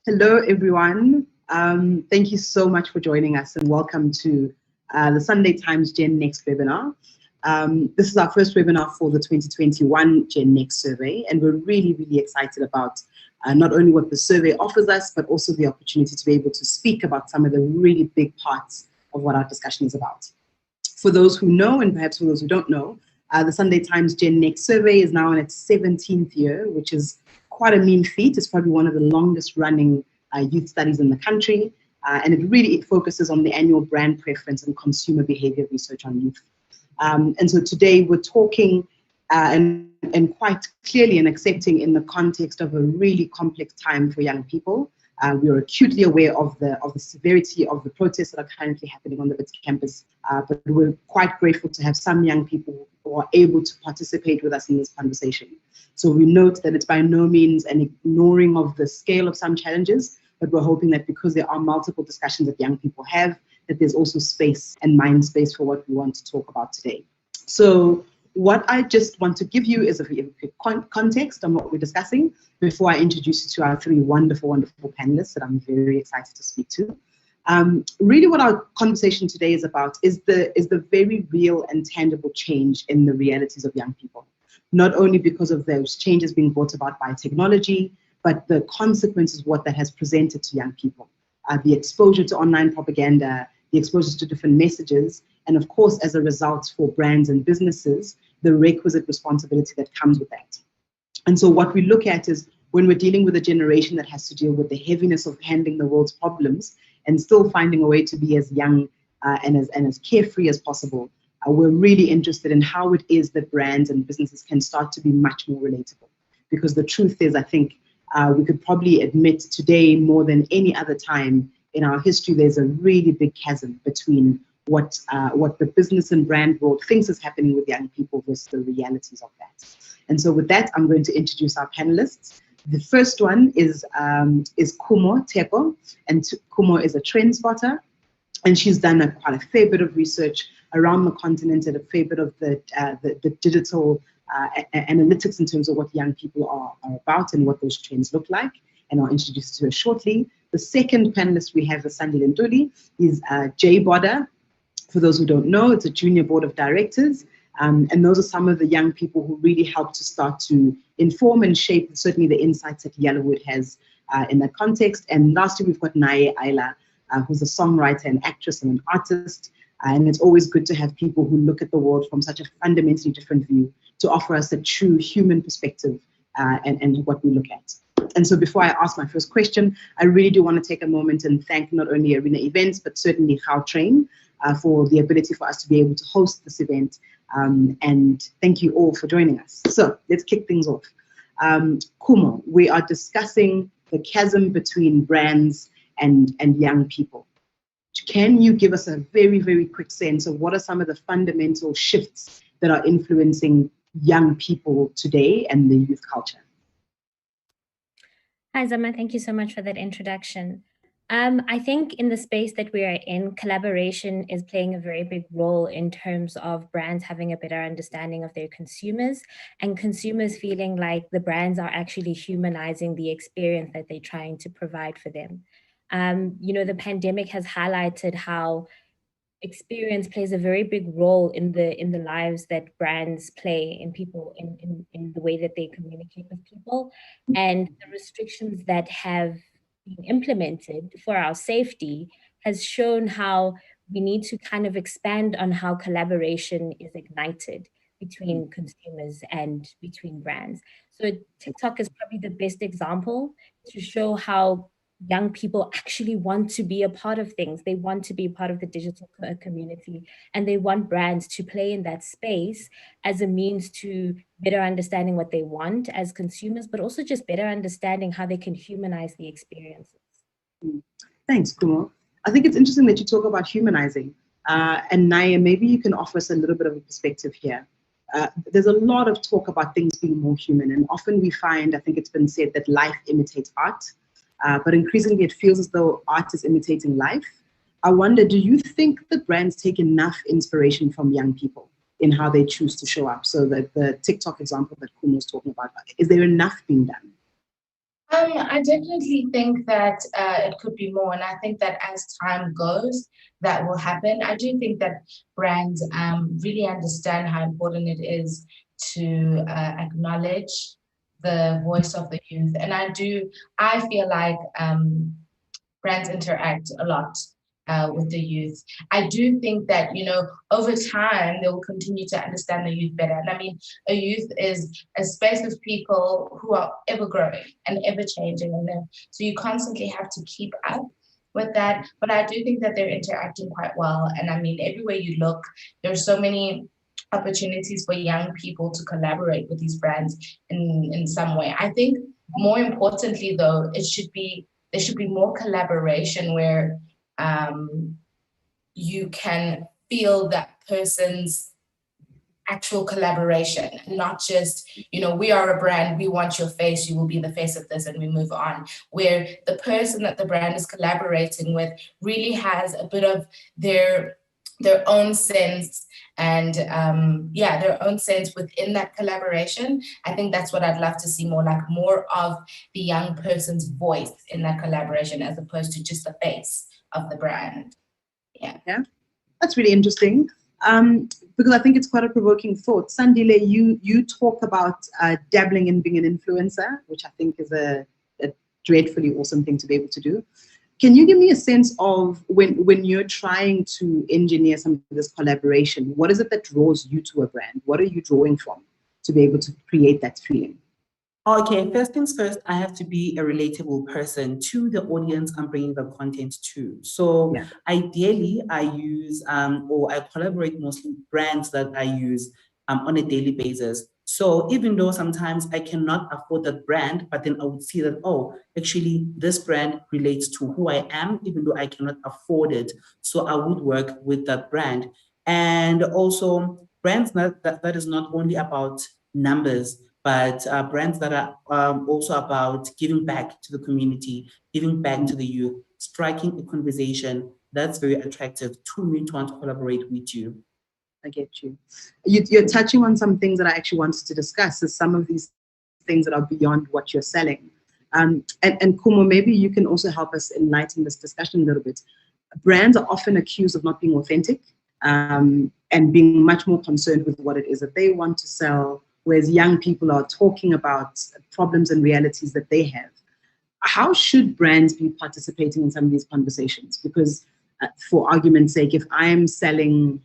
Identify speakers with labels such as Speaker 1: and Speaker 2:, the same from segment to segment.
Speaker 1: Hello, everyone. Thank you so much for joining us and welcome to the Sunday Times Gen Next webinar. This is our first webinar for the 2021 Gen Next survey, and we're really, really excited about not only what the survey offers us, but also the opportunity to be able to speak about some of the really big parts of what our discussion is about. For those who know, and perhaps for those who don't know, the Sunday Times Gen Next survey is now in its 17th year, which is quite a mean feat. It's probably one of the longest running youth studies in the country. And it really focuses on the annual brand preference and consumer behavior research on youth. And so today we're talking and quite clearly and accepting in the context of a really complex time for young people. We are acutely aware of the severity of the protests that are currently happening on the Wits campus, but we're quite grateful to have some young people who are able to participate with us in this conversation. So we note that it's by no means an ignoring of the scale of some challenges, but we're hoping that because there are multiple discussions that young people have, that there's also space and mind space for what we want to talk about today. So what I just want to give you is a quick context on what we're discussing before I introduce you to our three wonderful, wonderful panelists that I'm very excited to speak to. Really what our conversation today is about is the very real and tangible change in the realities of young people. Not only because of those changes being brought about by technology, but the consequences what that has presented to young people. The exposure to online propaganda, the exposure to different messages, and of course, as a result for brands and businesses, the requisite responsibility that comes with that. And so what we look at is when we're dealing with a generation that has to deal with the heaviness of handling the world's problems and still finding a way to be as young and as carefree as possible, we're really interested in how it is that brands and businesses can start to be much more relatable. Because the truth is, I think we could probably admit today more than any other time in our history, there's a really big chasm between what the business and brand world thinks is happening with young people versus the realities of that. And so with that, I'm going to introduce our panelists. The first one is Kumo Teko, and Kumo is a trend spotter, and she's done quite a fair bit of research around the continent and a fair bit of the digital analytics in terms of what young people are about and what those trends look like. And I'll introduce her shortly. The second panelist we have is Sandile Nduli. He's J Boda. For those who don't know, it's a junior board of directors. And those are some of the young people who really help to start to inform and shape certainly the insights that Yellowwood has in that context. And lastly, we've got Naye Ayla, who's a songwriter and actress and an artist. And it's always good to have people who look at the world from such a fundamentally different view to offer us a true human perspective and what we look at. And so before I ask my first question, I really do want to take a moment and thank not only Arena Events, but certainly Gautrain for the ability for us to be able to host this event. And thank you all for joining us. So let's kick things off. Kumo, we are discussing the chasm between brands and young people. Can you give us a very, very quick sense of what are some of the fundamental shifts that are influencing young people today and the youth culture?
Speaker 2: Hi, Zama. Thank you so much for that introduction. I think in the space that we are in, collaboration is playing a very big role in terms of brands having a better understanding of their consumers and consumers feeling like the brands are actually humanizing the experience that they're trying to provide for them. The pandemic has highlighted how experience plays a very big role in the lives that brands play in people, in the way that they communicate with people, and the restrictions that have been implemented for our safety has shown how we need to kind of expand on how collaboration is ignited between consumers and between brands. So TikTok is probably the best example to show how young people actually want to be a part of things. They want to be part of the digital community, and they want brands to play in that space as a means to better understanding what they want as consumers, but also just better understanding how they can humanize the experiences.
Speaker 1: Thanks, Kumo. I think it's interesting that you talk about humanizing. And Naya, maybe you can offer us a little bit of a perspective here. There's a lot of talk about things being more human, and often we find, I think it's been said, that life imitates art. But increasingly it feels as though art is imitating life. I wonder, do you think that brands take enough inspiration from young people in how they choose to show up? So that the TikTok example that Kumo was talking about, is there enough being done?
Speaker 3: I definitely think that it could be more, and I think that as time goes, that will happen. I do think that brands really understand how important it is to acknowledge the voice of the youth, and I feel like brands interact a lot with the youth. I do think that, over time, they will continue to understand the youth better. And I mean, a youth is a space of people who are ever growing and ever changing. So you constantly have to keep up with that. But I do think that they're interacting quite well. And I mean, everywhere you look, there's so many opportunities for young people to collaborate with these brands in some way. I think more importantly, though, there should be more collaboration where you can feel that person's actual collaboration, not just, we are a brand, we want your face, you will be the face of this, and we move on. Where the person that the brand is collaborating with really has a bit of their own sense and their own sense within that collaboration. I think that's what I'd love to see more of the young person's voice in that collaboration, as opposed to just the face of the brand. Yeah,
Speaker 1: that's really interesting, because I think it's quite a provoking thought. Sandile, you talk about dabbling in being an influencer, which I think is a dreadfully awesome thing to be able to do. Can you give me a sense of when you're trying to engineer some of this collaboration, what is it that draws you to a brand? What are you drawing from to be able to create that feeling?
Speaker 4: Okay, first things first, I have to be a relatable person to the audience I'm bringing the content to. So ideally, I use or I collaborate mostly with brands that I use on a daily basis. So even though sometimes I cannot afford that brand, but then I would see that, oh, actually this brand relates to who I am, even though I cannot afford it. So I would work with that brand. And also brands that is not only about numbers, but brands that are also about giving back to the community, giving back to the youth, striking a conversation that's very attractive to me to want to collaborate with you.
Speaker 1: I get you. You're touching on some things that I actually wanted to discuss, is some of these things that are beyond what you're selling. And Kumo, maybe you can also help us enlighten this discussion a little bit. Brands are often accused of not being authentic and being much more concerned with what it is that they want to sell, whereas young people are talking about problems and realities that they have. How should brands be participating in some of these conversations? Because for argument's sake, if I am selling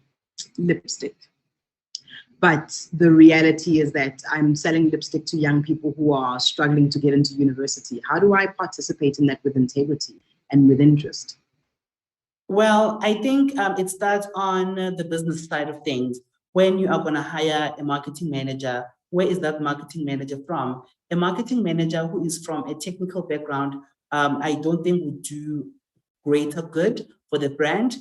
Speaker 1: lipstick, but the reality is that I'm selling lipstick to young people who are struggling to get into university, how do I participate in that with integrity and with interest?
Speaker 4: Well, I think it starts on the business side of things. When you are going to hire a marketing manager, where is that marketing manager from? A marketing manager who is from a technical background, I don't think would do greater good for the brand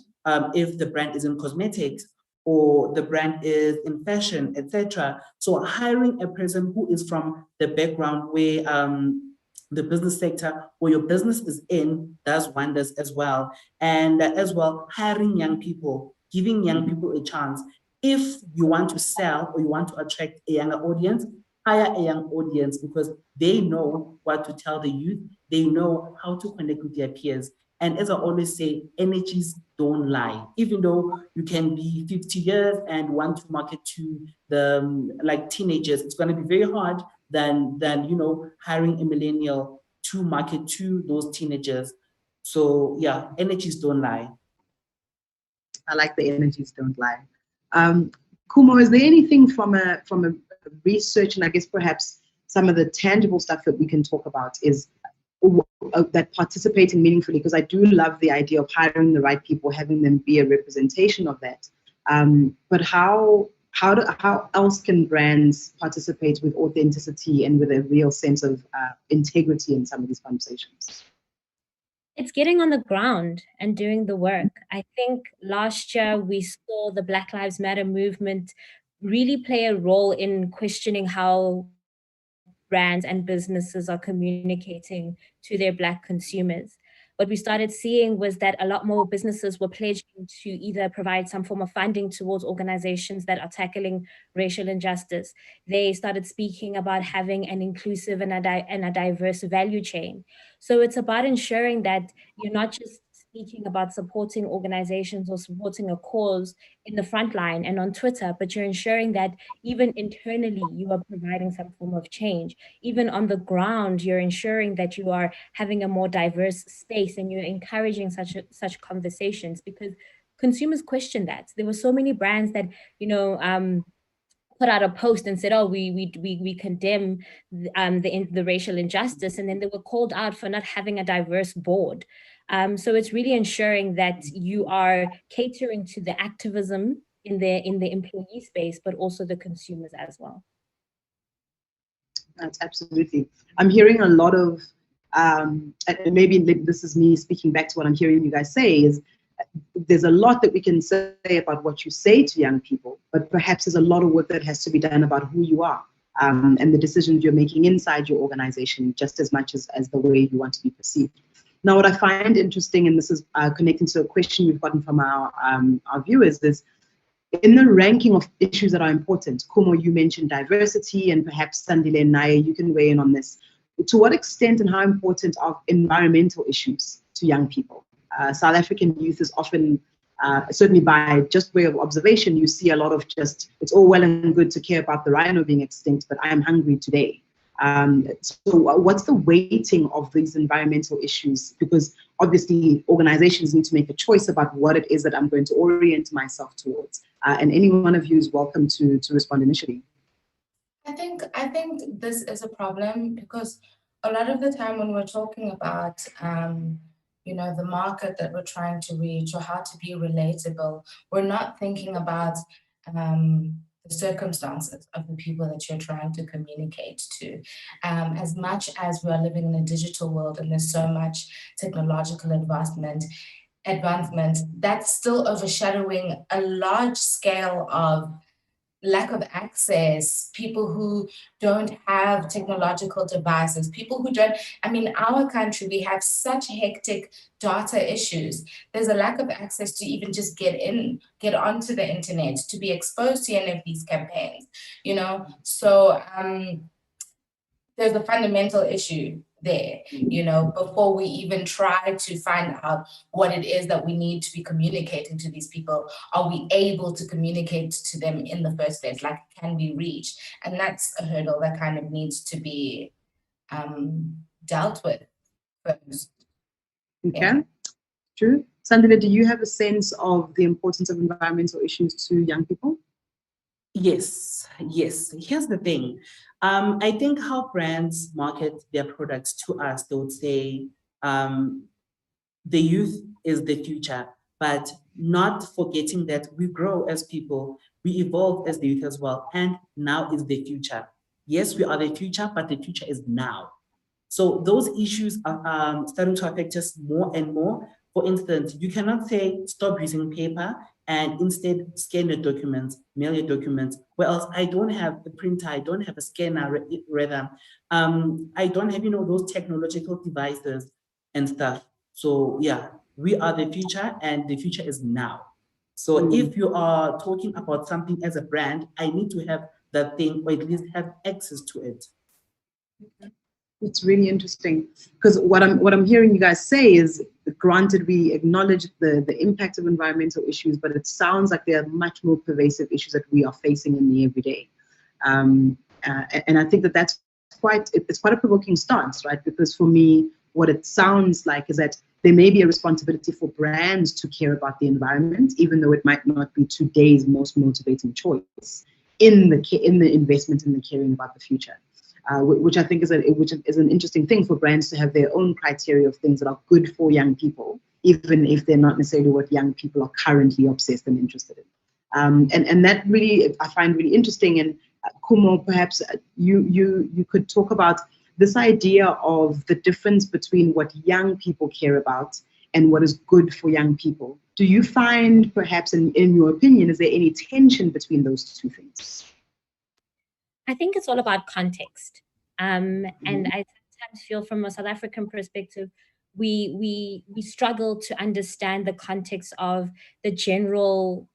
Speaker 4: if the brand is in cosmetics or the brand is in fashion, etc. So hiring a person who is from the background where the business sector where your business is in does wonders as well. And as well, hiring young people, giving young people a chance. If you want to sell or you want to attract a younger audience, hire a young audience because they know what to tell the youth. They know how to connect with their peers. And as I always say, energies don't lie. Even though you can be 50 years and want to market to the like teenagers, it's going to be very hard than hiring a millennial to market to those teenagers. So yeah, energies don't lie.
Speaker 1: I like the energies don't lie. Kumo, is there anything from a research, and I guess perhaps some of the tangible stuff that we can talk about is that participating meaningfully, because I do love the idea of hiring the right people, having them be a representation of that. But how else can brands participate with authenticity and with a real sense of integrity in some of these conversations?
Speaker 2: It's getting on the ground and doing the work. I think last year we saw the Black Lives Matter movement really play a role in questioning how brands and businesses are communicating to their Black consumers. what we started seeing was that a lot more businesses were pledging to either provide some form of funding towards organizations that are tackling racial injustice. They started speaking about having an inclusive and a diverse value chain. So it's about ensuring that you're not just speaking about supporting organizations or supporting a cause in the front line and on Twitter, but you're ensuring that even internally you are providing some form of change. Even on the ground, you're ensuring that you are having a more diverse space and you're encouraging such conversations, because consumers question that. There were so many brands that, put out a post and said, "Oh, we condemn the racial injustice," and then they were called out for not having a diverse board. So it's really ensuring that you are catering to the activism in the employee space, but also the consumers as well.
Speaker 1: That's absolutely. I'm hearing a lot of, and maybe this is me speaking back to what I'm hearing you guys say, is there's a lot that we can say about what you say to young people, but perhaps there's a lot of work that has to be done about who you are and the decisions you're making inside your organization, just as much as the way you want to be perceived. Now, what I find interesting, and this is connecting to a question we've gotten from our viewers, is in the ranking of issues that are important. Kumo, you mentioned diversity, and perhaps Sandile and Naya, you can weigh in on this. To what extent and how important are environmental issues to young people? South African youth is often, certainly by just way of observation, you see a lot of just, it's all well and good to care about the rhino being extinct, but I am hungry today. So what's the weighting of these environmental issues? Because obviously organizations need to make a choice about what it is that I'm going to orient myself towards. And any one of you is welcome to respond initially.
Speaker 3: I think this is a problem because a lot of the time when we're talking about the market that we're trying to reach or how to be relatable, we're not thinking about the circumstances of the people that you're trying to communicate to. As much as we are living in a digital world and there's so much technological advancement, that's still overshadowing a large scale of lack of access, people who don't have technological devices, people who don't, our country, we have such hectic data issues. There's a lack of access to even just get onto the internet, to be exposed to any of these campaigns, So there's a fundamental issue there, before we even try to find out what it is that we need to be communicating to these people. Are we able to communicate to them in the first place? Like, can we reach? And that's a hurdle that kind of needs to be dealt with first.
Speaker 1: Okay, yeah. True. Sandile, do you have a sense of the importance of environmental issues to young people?
Speaker 4: Yes. Here's the thing. I think how brands market their products to us, they would say the youth is the future, but not forgetting that we grow as people, we evolve as the youth as well, and now is the future. Yes, we are the future, but the future is now. So those issues are starting to affect us more and more. For instance, you cannot say stop using paper and instead scan your documents, mail your documents. Whereas I don't have a printer, I don't have a scanner, rather. I don't have, those technological devices and stuff. So yeah, we are the future and the future is now. So if you are talking about something as a brand, I need to have that thing or at least have access to it.
Speaker 1: It's really interesting because what I'm hearing you guys say is, granted, we acknowledge the impact of environmental issues, but it sounds like there are much more pervasive issues that we are facing in the everyday. And I think that's quite a provoking stance, right? Because for me, what it sounds like is that there may be a responsibility for brands to care about the environment, even though it might not be today's most motivating choice in the investment in the caring about the future. Which I think is an interesting thing for brands to have their own criteria of things that are good for young people, even if they're not necessarily what young people are currently obsessed and interested in. And that really I find really interesting. And Kumo, perhaps you could talk about this idea of the difference between what young people care about and what is good for young people. Do you find, perhaps, in your opinion, is there any tension between those two things?
Speaker 2: I think it's all about context. And I sometimes feel from a South African perspective, we struggle to understand the context of the general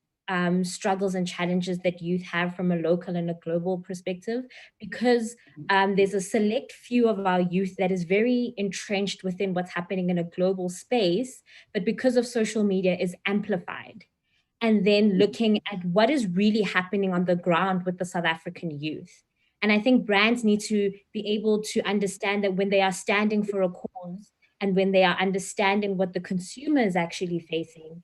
Speaker 2: struggles and challenges that youth have from a local and a global perspective, because there's a select few of our youth that is very entrenched within what's happening in a global space, but because of social media is amplified. And then looking at what is really happening on the ground with the South African youth. And I think brands need to be able to understand that when they are standing for a cause and when they are understanding what the consumer is actually facing,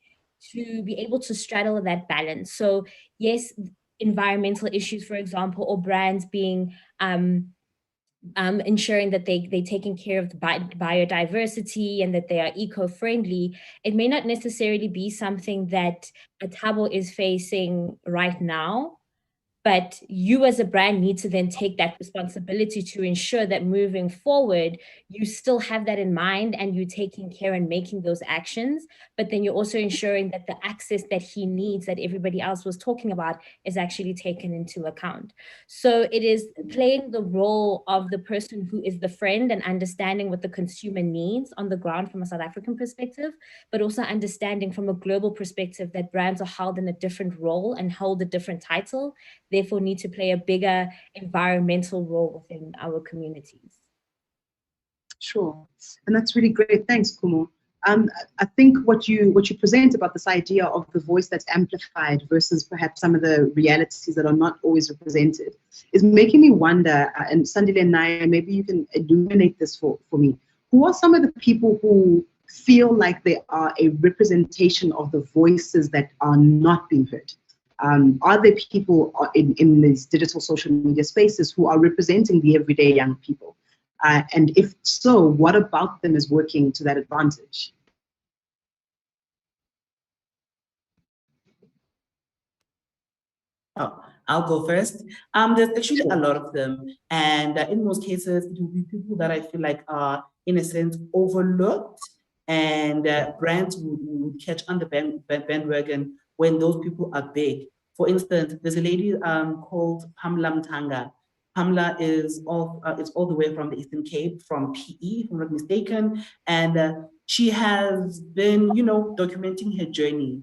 Speaker 2: to be able to straddle that balance. So yes, environmental issues, for example, or brands being ensuring that they're taking care of the biodiversity and that they are eco-friendly. It may not necessarily be something that a Thabo is facing right now, but you as a brand need to then take that responsibility to ensure that moving forward, you still have that in mind and you're taking care and making those actions. But then you're also ensuring that the access that he needs, that everybody else was talking about, is actually taken into account. So it is playing the role of the person who is the friend and understanding what the consumer needs on the ground from a South African perspective, but also understanding from a global perspective that brands are held in a different role and hold a different title, therefore need to play a bigger environmental role within our communities.
Speaker 1: Sure, and that's really great. Thanks, Kumo. I think what you present about this idea of the voice that's amplified versus perhaps some of the realities that are not always represented is making me wonder, and Sandile and Naya, maybe you can illuminate this for me. Who are some of the people who feel like they are a representation of the voices that are not being heard? Are there people in these digital social media spaces who are representing the everyday young people? And if so, what about them is working to that advantage?
Speaker 4: Oh, I'll go first. There's actually a lot of them. And in most cases, it will be people that I feel like are, in a sense, overlooked, and brands would catch on the bandwagon when those people are big. For instance, there's a lady called Pamela Mtanga. Pamela is all the way from the Eastern Cape, from PE, if I'm not mistaken. And she has been, documenting her journey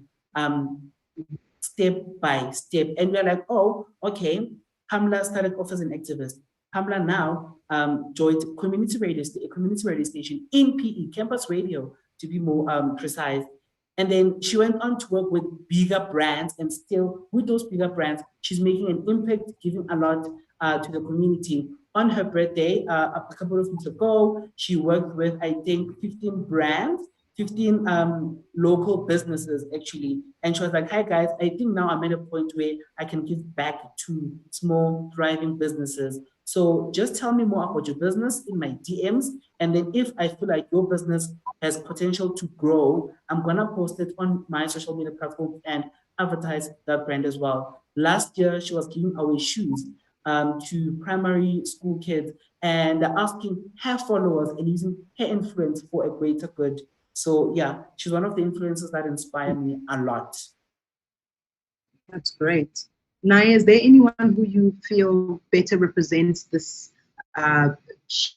Speaker 4: step by step. And we're like, oh, okay, Pamela started off as an activist. Pamela now joined a community radio station in PE, campus radio, to be more precise. And then she went on to work with bigger brands, and still with those bigger brands, she's making an impact, giving a lot to the community. On her birthday, a couple of weeks ago, she worked with, I think, 15 brands, 15 local businesses actually. And she was like, hi guys, I think now I'm at a point where I can give back to small thriving businesses. So just tell me more about your business in my DMs. And then if I feel like your business has potential to grow, I'm gonna post it on my social media platform and advertise that brand as well. Last year, she was giving away shoes to primary school kids and asking her followers and using her influence for a greater good. So yeah, she's one of the influencers that inspire me a lot.
Speaker 1: That's great. Naya, is there anyone who you feel better represents this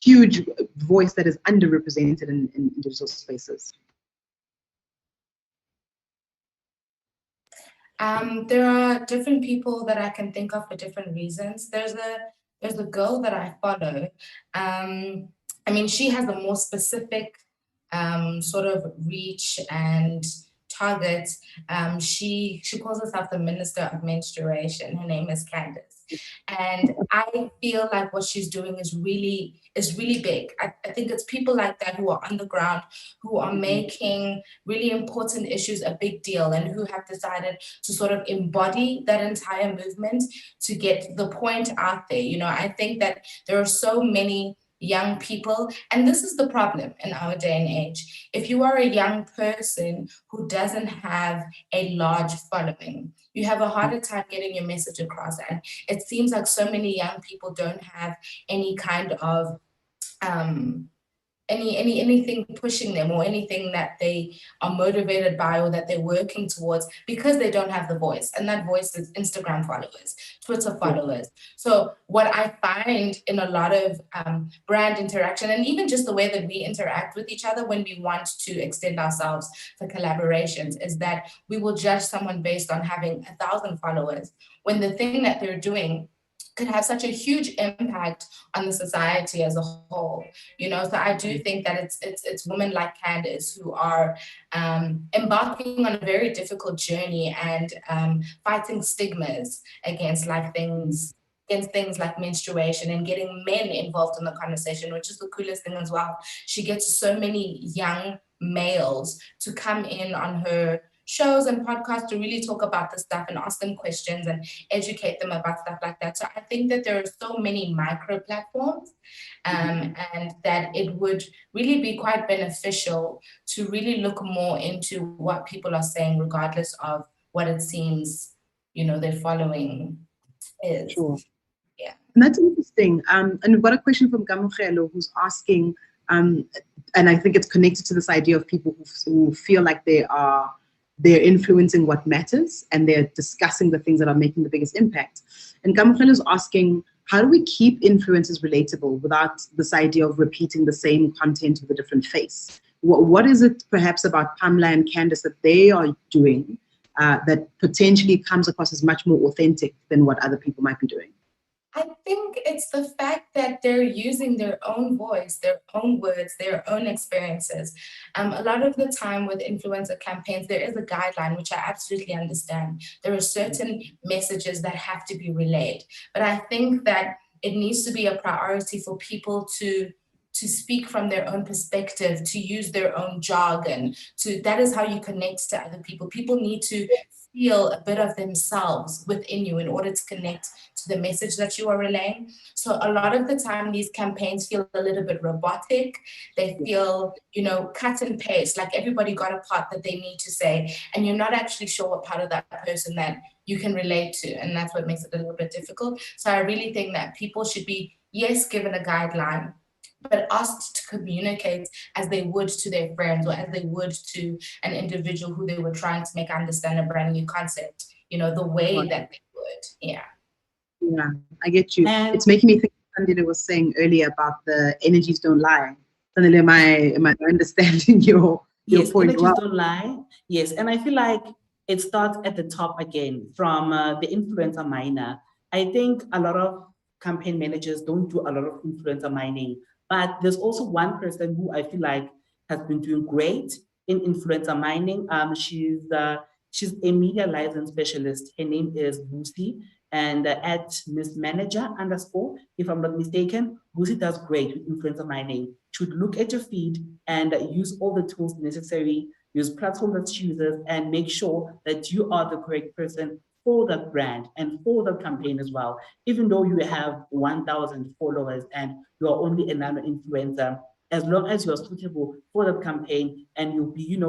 Speaker 1: huge voice that is underrepresented in digital spaces?
Speaker 3: There are different people that I can think of for different reasons. There's a girl that I follow. I mean, she has a more specific sort of reach and target. She calls herself the Minister of Menstruation. Her name is Candice. And I feel like what she's doing is really big. I think it's people like that who are on the ground, who are making really important issues a big deal, and who have decided to sort of embody that entire movement to get the point out there. I think that there are so many young people, and this is the problem in our day and age. If you are a young person who doesn't have a large following, you have a harder time getting your message across. And it seems like so many young people don't have any kind of anything pushing them or anything that they are motivated by or that they're working towards, because they don't have the voice. And that voice is Instagram followers, Twitter followers. So what I find in a lot of brand interaction, and even just the way that we interact with each other when we want to extend ourselves for collaborations, is that we will judge someone based on having 1,000 followers, when the thing that they're doing could have such a huge impact on the society as a whole, you know. So I do think that it's women like Candice who are embarking on a very difficult journey and fighting stigmas against things like menstruation, and getting men involved in the conversation, which is the coolest thing as well. She gets so many young males to come in on her shows and podcasts to really talk about this stuff and ask them questions and educate them about stuff like that. So I think that there are so many micro platforms and that it would really be quite beneficial to really look more into what people are saying, regardless of what it seems, you know, their following is.
Speaker 1: Sure.
Speaker 3: Yeah.
Speaker 1: And that's interesting. And we've got a question from Gamugelo who's asking, and I think it's connected to this idea of people who feel like they're influencing what matters and they're discussing the things that are making the biggest impact. And Gamugelo is asking, how do we keep influencers relatable without this idea of repeating the same content with a different face? What is it perhaps about Pamela and Candice that they are doing that potentially comes across as much more authentic than what other people might be doing?
Speaker 3: I think it's the fact that they're using their own voice, their own words, their own experiences. A lot of the time with influencer campaigns, there is a guideline, which I absolutely understand. There are certain messages that have to be relayed. But I think that it needs to be a priority for people to speak from their own perspective, to use their own jargon. That is how you connect to other people. People need to feel a bit of themselves within you in order to connect to the message that you are relaying. So a lot of the time, these campaigns feel a little bit robotic. They feel, you know, cut and paste, like everybody got a part that they need to say, and you're not actually sure what part of that person that you can relate to. And that's what makes it a little bit difficult. So I really think that people should be, yes, given a guideline, but asked to communicate as they would to their friends or as they would to an individual who they were trying to make understand a brand new concept, you know, the way that they would. Yeah.
Speaker 1: Yeah, I get you. It's making me think of something that was saying earlier about the energies don't lie. Suddenly, am I understanding your point?
Speaker 4: Energies don't lie. Yes, and I feel like it starts at the top again from the influencer miner. I think a lot of campaign managers don't do a lot of influencer mining. But there's also one person who I feel like has been doing great in influencer mining. She's a media liaison specialist. Her name is Lucy, and at Miss Manager _ if I'm not mistaken, Lucy does great with influencer mining. She would look at your feed and use all the tools necessary, use platform that she uses, and make sure that you are the correct person for that brand and for the campaign as well. Even though you have 1,000 followers and you are only a nano influencer, as long as you are suitable for the campaign and you'll be,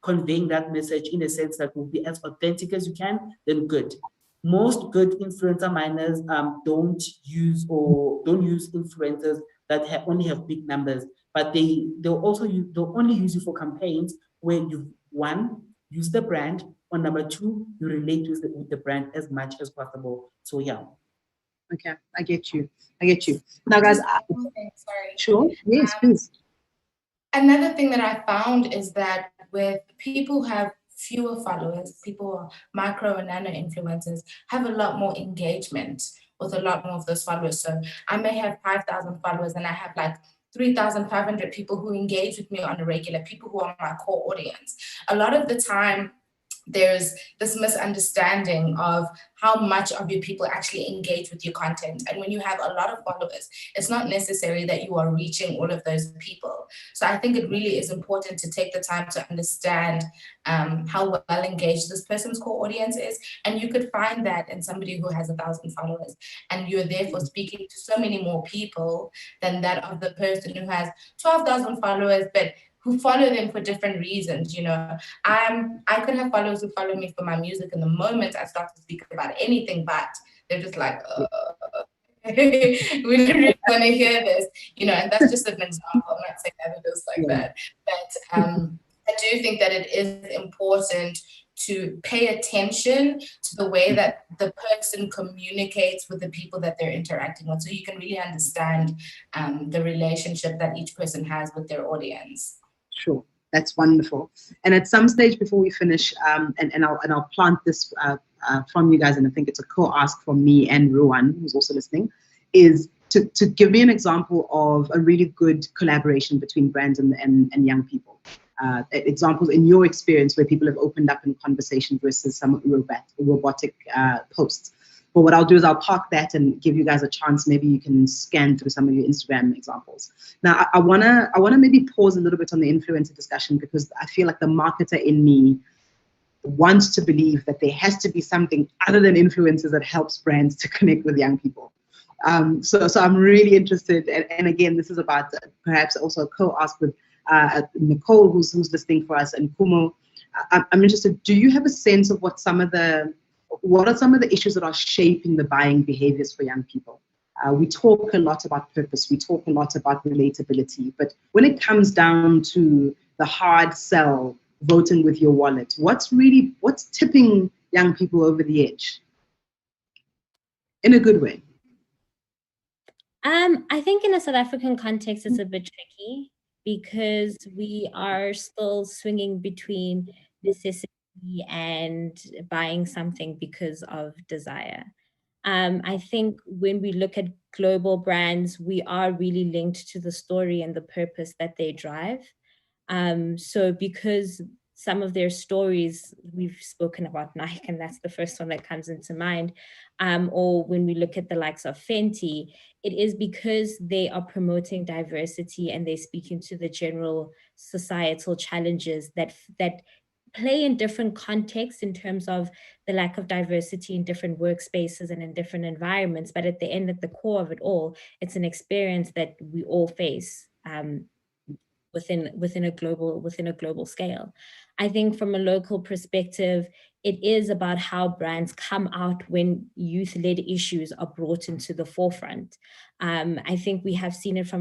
Speaker 4: conveying that message in a sense that will be as authentic as you can, then good. Most good influencer miners don't use influencers that only have big numbers, but they'll only use you for campaigns where you, one, use the brand, or number two, you relate with the brand as much as possible. So yeah.
Speaker 1: Okay, I get you. Now, guys,
Speaker 3: sorry.
Speaker 1: Sure. Yes, please.
Speaker 3: Another thing that I found is that with people who have fewer followers, people who are micro and nano influencers have a lot more engagement with a lot more of those followers. So I may have 5,000 followers and I have like 3,500 people who engage with me on a regular, people who are my core audience. A lot of the time, there's this misunderstanding of how much of your people actually engage with your content. And when you have a lot of followers, it's not necessary that you are reaching all of those people. So I think it really is important to take the time to understand how well engaged this person's core audience is. And you could find that in somebody who has 1,000 followers, and you're therefore speaking to so many more people than that of the person who has 12,000 followers, but who follow them for different reasons. You know, I could have followers who follow me for my music, and the moment I start to speak about anything but, they're just like, we don't really want to hear this, and that's just an example. I'm not saying that it is like that, but I do think that it is important to pay attention to the way that the person communicates with the people that they're interacting with, so you can really understand the relationship that each person has with their audience.
Speaker 1: Sure, that's wonderful. And at some stage before we finish, and I'll plant this from you guys, and I think it's a co-ask from me and Ruan, who's also listening, is to give me an example of a really good collaboration between brands and young people. Examples in your experience where people have opened up in conversation versus some robotic posts. But what I'll do is I'll park that and give you guys a chance. Maybe you can scan through some of your Instagram examples. Now, I wanna maybe pause a little bit on the influencer discussion, because I feel like the marketer in me wants to believe that there has to be something other than influencers that helps brands to connect with young people. So I'm really interested, and again, this is about perhaps also a co-ask with Nicole, who's listening for us, and Kumo. I'm interested, do you have a sense of what are some of the issues that are shaping the buying behaviors for young people? We talk a lot about purpose, we talk a lot about relatability, but when it comes down to the hard sell, voting with your wallet, what's tipping young people over the edge? In a good way.
Speaker 2: I think in a South African context, it's a bit tricky because we are still swinging between necessity and buying something because of desire. I think when we look at global brands, we are really linked to the story and the purpose that they drive. So because some of their stories, we've spoken about Nike, and that's the first one that comes into mind, or when we look at the likes of Fenty, it is because they are promoting diversity and they're speaking to the general societal challenges that play in different contexts in terms of the lack of diversity in different workspaces and in different environments. But at the end, at the core of it all, it's an experience that we all face within a global scale. I think from a local perspective, it is about how brands come out when youth-led issues are brought into the forefront. I think we have seen it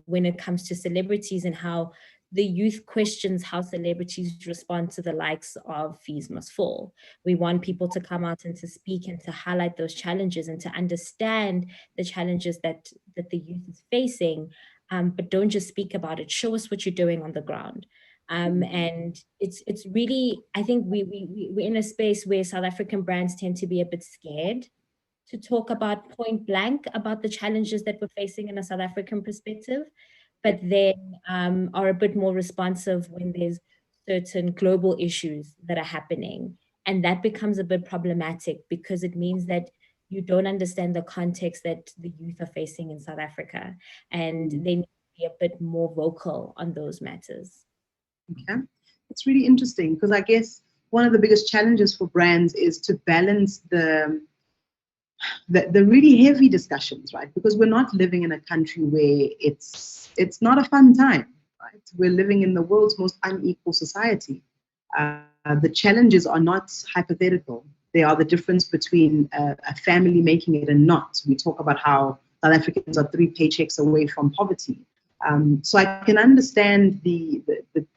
Speaker 2: when it comes to celebrities and how the youth questions how celebrities respond to the likes of Fees Must Fall. We want people to come out and to speak and to highlight those challenges and to understand the challenges that the youth is facing, but don't just speak about it. Show us what you're doing on the ground. And it's really, I think we're in a space where South African brands tend to be a bit scared to talk about point blank about the challenges that we're facing in a South African perspective, but then are a bit more responsive when there's certain global issues that are happening. And that becomes a bit problematic because it means that you don't understand the context that the youth are facing in South Africa, and they need to be a bit more vocal on those matters.
Speaker 1: Okay, it's really interesting because I guess one of the biggest challenges for brands is to balance the really heavy discussions, right? Because we're not living in a country where it's not a fun time, right? We're living in the world's most unequal society. The challenges are not hypothetical. They are the difference between a family making it and not. We talk about how South Africans are 3 paychecks away from poverty. So I can understand the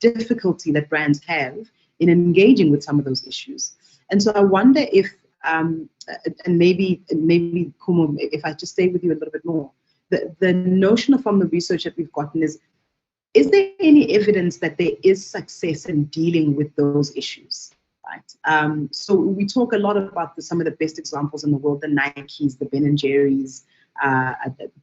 Speaker 1: difficulty that brands have in engaging with some of those issues. And so I wonder if, and maybe Kumo, if I just stay with you a little bit more, the notion from the research that we've gotten is there any evidence that there is success in dealing with those issues? Right. So we talk a lot about some of the best examples in the world, the Nikes, the Ben & Jerry's,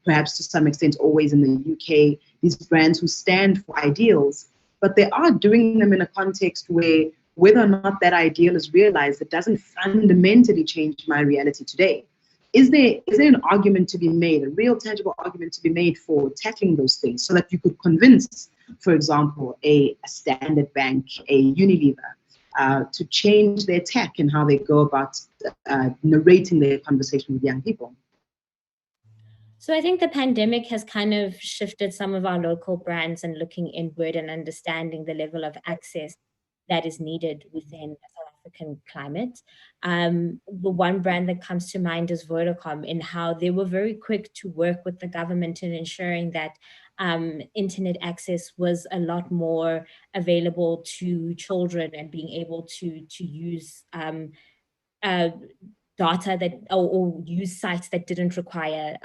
Speaker 1: perhaps to some extent always in the UK, these brands who stand for ideals, but they are doing them in a context where whether or not that ideal is realized, it doesn't fundamentally change my reality today. Is there an argument to be made, a real tangible argument to be made for tackling those things so that you could convince, for example, a Standard Bank, a Unilever, to change their tack and how they go about narrating their conversation with young people?
Speaker 2: So I think the pandemic has kind of shifted some of our local brands and looking inward and understanding the level of access that is needed within a South African climate. The one brand that comes to mind is Vodacom, in how they were very quick to work with the government in ensuring that internet access was a lot more available to children, and being able to use data that, or use sites that didn't require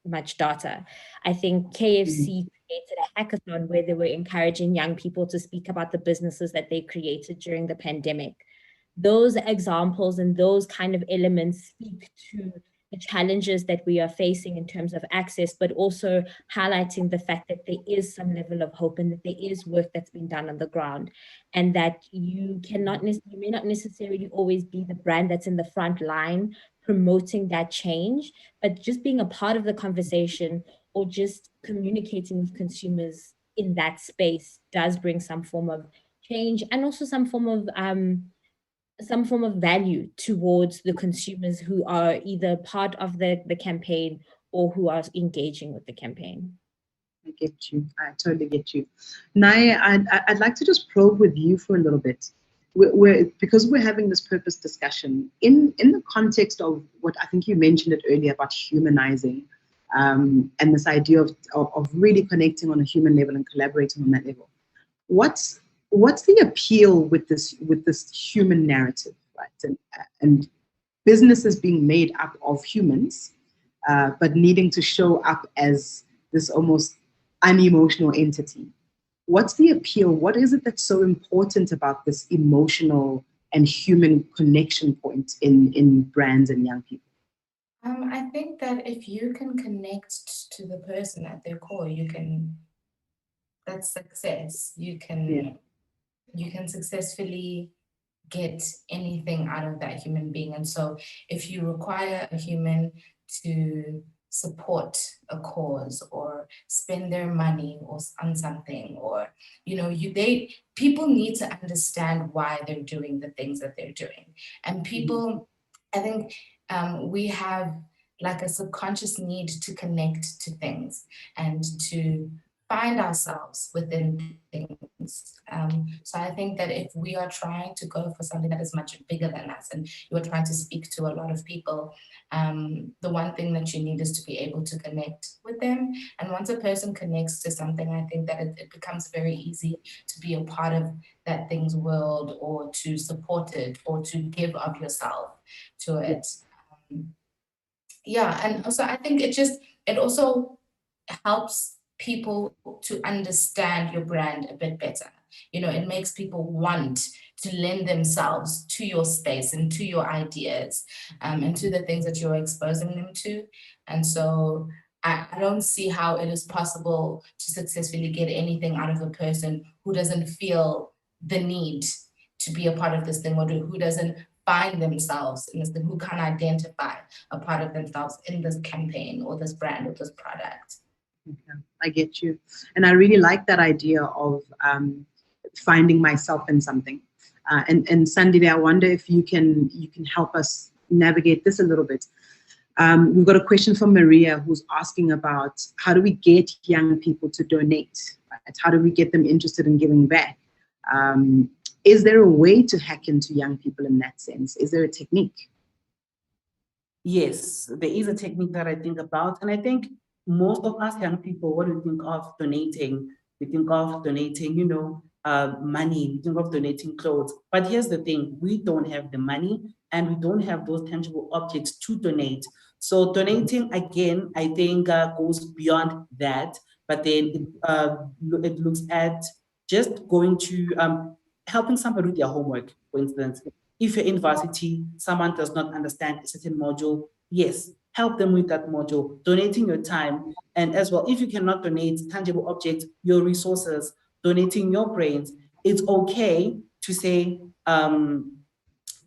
Speaker 2: much data. I think KFC created a hackathon where they were encouraging young people to speak about the businesses that they created during the pandemic. Those examples and those kind of elements speak to the challenges that we are facing in terms of access, but also highlighting the fact that there is some level of hope, and that there is work that's been done on the ground, and that you may not necessarily always be the brand that's in the front line promoting that change, but just being a part of the conversation, or just communicating with consumers in that space, does bring some form of change, and also some form of value towards the consumers who are either part of the campaign or who are engaging with the campaign.
Speaker 1: I get you. I totally get you. Naya, I'd like to just probe with you for a little bit. Because we're having this purpose discussion in the context of what I think you mentioned it earlier about humanizing, and this idea of really connecting on a human level and collaborating on that level. What's the appeal with this human narrative, right? And businesses being made up of humans, but needing to show up as this almost unemotional entity. What's the appeal? What is it that's so important about this emotional and human connection point in brands and young people?
Speaker 3: I think that if you can connect to the person at their core, that's success. You can successfully get anything out of that human being. And so if you require a human to support a cause or spend their money on something, or people need to understand why they're doing the things that they're doing. And people, I think we have like a subconscious need to connect to things and to find ourselves within things. So I think that if we are trying to go for something that is much bigger than us, and you're trying to speak to a lot of people, the one thing that you need is to be able to connect with them. And once a person connects to something, I think that it becomes very easy to be a part of that thing's world, or to support it, or to give of yourself to it. And also I think it also helps people to understand your brand a bit better. It makes people want to lend themselves to your space and to your ideas, and to the things that you're exposing them to. And so I don't see how it is possible to successfully get anything out of a person who doesn't feel the need to be a part of this thing, or who doesn't find themselves in this thing, who can't identify a part of themselves in this campaign or this brand or this product.
Speaker 1: Okay, I get you. And I really like that idea of finding myself in something. And Sandile, I wonder if you can help us navigate this a little bit. We've got a question from Maria, who's asking about how do we get young people to donate? Right? How do we get them interested in giving back? Is there a way to hack into young people in that sense? Is there a technique?
Speaker 4: Yes, there is a technique that I think about. And I think most of us young people, what do we think of donating? We think of donating, money, we think of donating clothes. But here's the thing, we don't have the money, and we don't have those tangible objects to donate. So donating, again, I think goes beyond that. But then it looks at just going to helping somebody with their homework, for instance. If you're in varsity, someone does not understand a certain module, yes, help them with that module, donating your time. And as well, if you cannot donate tangible objects, your resources, donating your brains, it's okay to say, and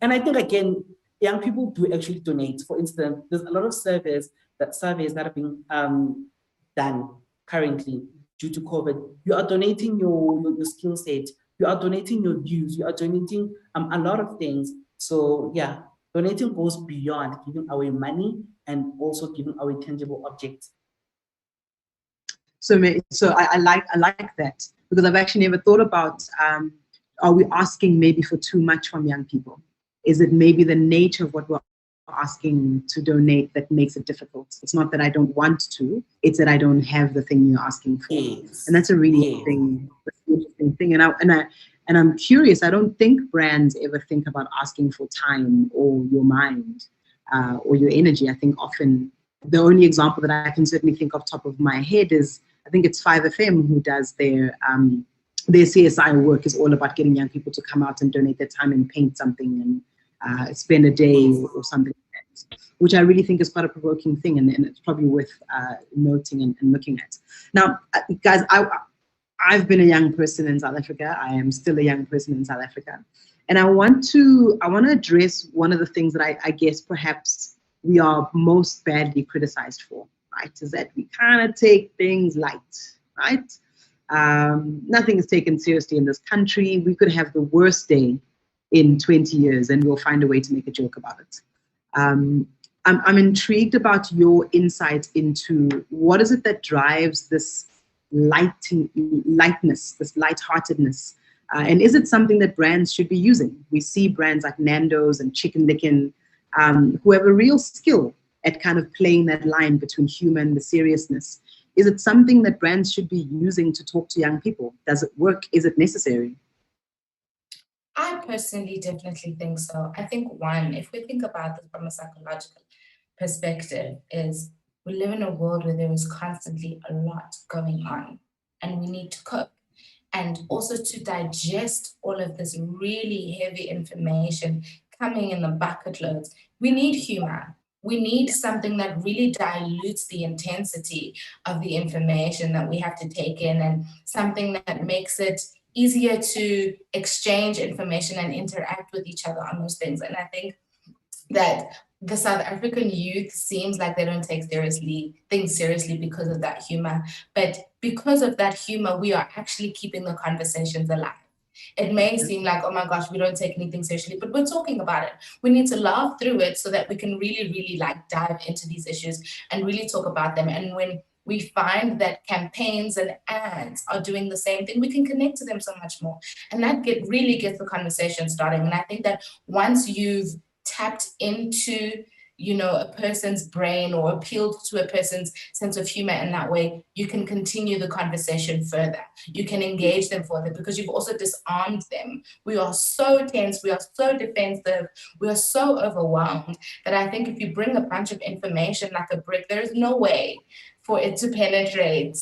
Speaker 4: I think, again, young people do actually donate. For instance, there's a lot of surveys that are being done currently due to COVID. You are donating your skill set, you are donating your views, you are donating a lot of things. So yeah, donating goes beyond giving away money and also giving away tangible objects.
Speaker 1: So I like that, because I've actually never thought about, are we asking maybe for too much from young people? Is it maybe the nature of what we're asking to donate that makes it difficult? It's not that I don't want to, it's that I don't have the thing you're asking for.
Speaker 4: Yes.
Speaker 1: And that's a really interesting thing. And I'm curious, I don't think brands ever think about asking for time or your mind or your energy. I think often the only example that I can certainly think of top of my head is, I think it's 5FM who does their CSI work is all about getting young people to come out and donate their time and paint something and spend a day or something like that, which I really think is quite a provoking thing, and it's probably worth noting and looking at. Now, guys, I've been a young person in South Africa. I am still a young person in South Africa. And I want to address one of the things that I guess perhaps we are most badly criticized for, right? Is that we kind of take things light, right? Nothing is taken seriously in this country. We could have the worst day in 20 years and we'll find a way to make a joke about it. I'm intrigued about your insight into what is it that drives this lightness, this lightheartedness, and is it something that brands should be using? We see brands like Nando's and Chicken Licken who have a real skill at kind of playing that line between humor and the seriousness. Is it something that brands should be using to talk to young people? Does it work? Is it necessary?
Speaker 3: I personally definitely think so. I think one, if we think about this from a psychological perspective, is we live in a world where there is constantly a lot going on and we need to cope. And also to digest all of this really heavy information coming in the bucket loads, we need humor. We need something that really dilutes the intensity of the information that we have to take in, and something that makes it easier to exchange information and interact with each other on those things. And I think that the South African youth seems like they don't take things seriously because of that humor. But because of that humor, we are actually keeping the conversations alive. It may seem like, oh my gosh, we don't take anything seriously, but we're talking about it. We need to laugh through it so that we can really, really like dive into these issues and really talk about them. And when we find that campaigns and ads are doing the same thing, we can connect to them so much more. And that really gets the conversation starting. And I think that once you've tapped into, a person's brain or appealed to a person's sense of humor in that way, you can continue the conversation further. You can engage them further because you've also disarmed them. We are so tense, we are so defensive, we are so overwhelmed that I think if you bring a bunch of information like a brick, there is no way for it to penetrate,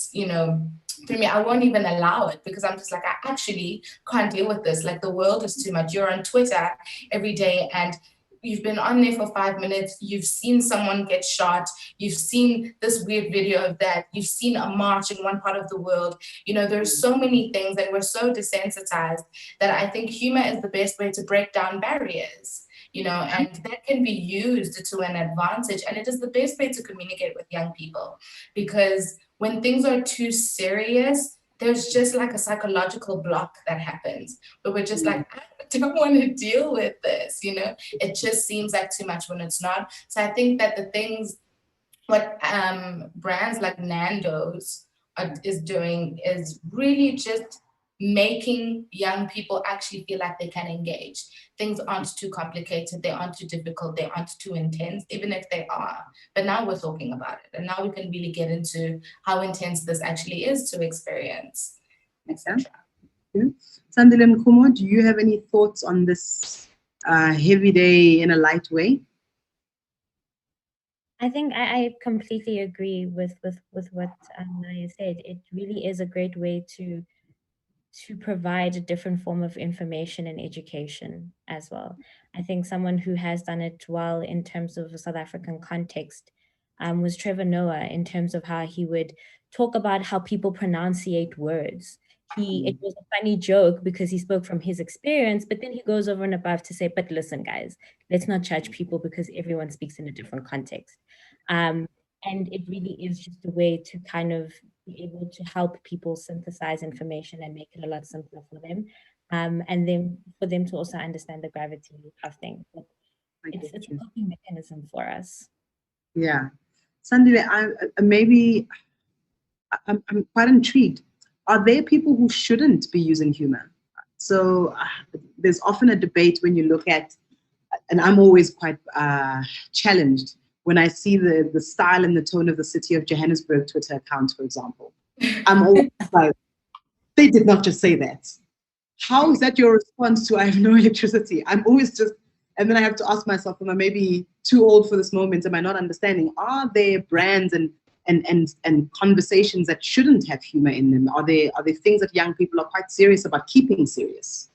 Speaker 3: through me. I won't even allow it because I'm just like, I actually can't deal with this. Like, the world is too much. You're on Twitter every day and you've been on there for 5 minutes, you've seen someone get shot, you've seen this weird video of that, you've seen a march in one part of the world. There's so many things and we're so desensitized that I think humor is the best way to break down barriers, and that can be used to an advantage. And it is the best way to communicate with young people, because when things are too serious, there's just like a psychological block that happens, but we're just like, I don't want to deal with this, it just seems like too much when it's not. So I think that what brands like Nando's is doing is really just making young people actually feel like they can engage. Things aren't too complicated, they aren't too difficult, they aren't too intense, even if they are. But now we're talking about it, and now we can really get into how intense this actually is to experience, etc.
Speaker 1: Sandile Mkhumo, do you have any thoughts on this heavy day in a light way?
Speaker 2: I think I completely agree with what Naya said. It really is a great way to provide a different form of information and education as well. I think someone who has done it well in terms of a South African context was Trevor Noah, in terms of how he would talk about how people pronunciate words. It was a funny joke because he spoke from his experience, but then he goes over and above to say, but listen, guys, let's not judge people because everyone speaks in a different context. And it really is just a way to kind of be able to help people synthesize information and make it a lot simpler for them. And then for them to also understand the gravity of things. It's a coping mechanism for us.
Speaker 1: Yeah. Sandile, I'm quite intrigued. Are there people who shouldn't be using humor? So there's often a debate when you look at and I'm always quite challenged when I see the style and the tone of the City of Johannesburg Twitter account, for example. I'm always like, they did not just say that. How is that your response to I have no electricity? I'm always just, and then I have to ask myself, am I maybe too old for this moment? Am I not understanding? Are there brands and conversations that shouldn't have humor in them? Are there things that young people are quite serious about keeping serious?